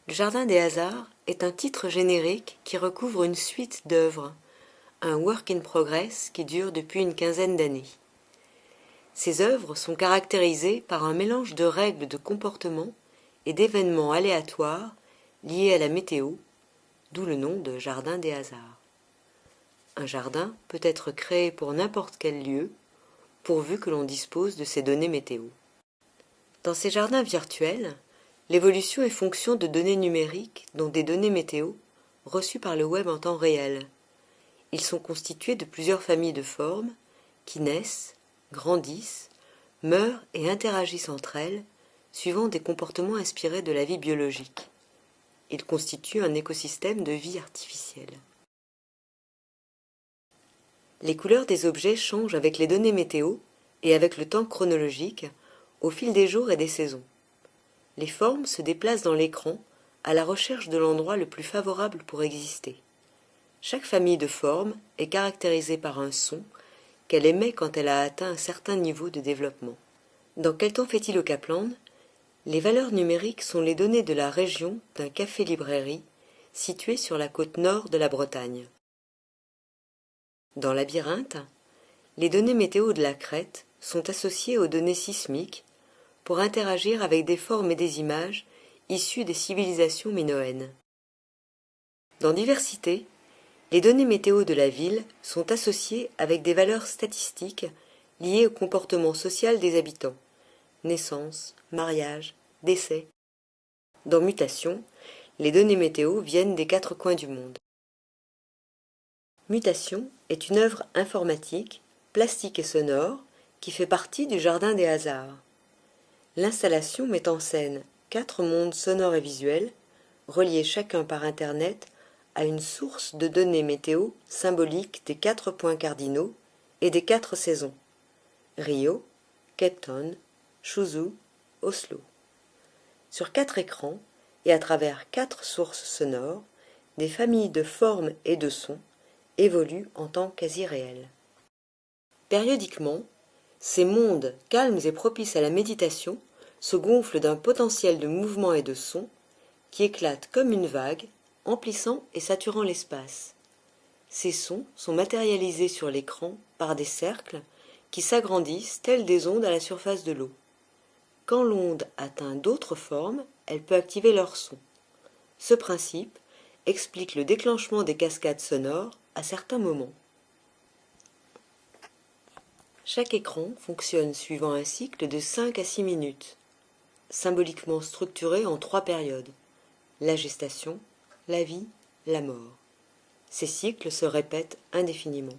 Le Jardin des hasards est un titre générique qui recouvre une suite d'œuvres, un work in progress qui dure depuis une quinzaine d'années. Ces œuvres sont caractérisées par un mélange de règles de comportement et d'événements aléatoires liés à la météo, d'où le nom de Jardin des hasards. Un jardin peut être créé pour n'importe quel lieu, pourvu que l'on dispose de ces données météo. Dans ces jardins virtuels, l'évolution est fonction de données numériques, dont des données météo, reçues par le web en temps réel. Ils sont constitués de plusieurs familles de formes qui naissent, grandissent, meurent et interagissent entre elles, suivant des comportements inspirés de la vie biologique. Ils constituent un écosystème de vie artificielle. Les couleurs des objets changent avec les données météo et avec le temps chronologique, au fil des jours et des saisons. Les formes se déplacent dans l'écran à la recherche de l'endroit le plus favorable pour exister. Chaque famille de formes est caractérisée par un son qu'elle émet quand elle a atteint un certain niveau de développement. Dans Quel temps fait-il au Kaplan ? Les valeurs numériques sont les données de la région d'un café-librairie situé sur la côte nord de la Bretagne. Dans Labyrinthe, les données météo de la Crète sont associées aux données sismiques pour interagir avec des formes et des images issues des civilisations minoennes. Dans Diversité, les données météo de la ville sont associées avec des valeurs statistiques liées au comportement social des habitants, naissance, mariage, décès. Dans Mutation, les données météo viennent des 4 coins du monde. Mutation est une œuvre informatique, plastique et sonore qui fait partie du Jardin des hasards. L'installation met en scène 4 mondes sonores et visuels, reliés chacun par Internet à une source de données météo symbolique des 4 points cardinaux et des 4 saisons: Rio, Cape Town, Shuzhou, Oslo. Sur 4 écrans et à travers 4 sources sonores, des familles de formes et de sons évoluent en temps quasi réel. Périodiquement, ces mondes calmes et propices à la méditation se gonflent d'un potentiel de mouvement et de son qui éclate comme une vague, emplissant et saturant l'espace. Ces sons sont matérialisés sur l'écran par des cercles qui s'agrandissent tels des ondes à la surface de l'eau. Quand l'onde atteint d'autres formes, elle peut activer leur son. Ce principe explique le déclenchement des cascades sonores à certains moments. Chaque écran fonctionne suivant un cycle de 5 à 6 minutes, symboliquement structuré en 3 périodes: la gestation, la vie, la mort. Ces cycles se répètent indéfiniment.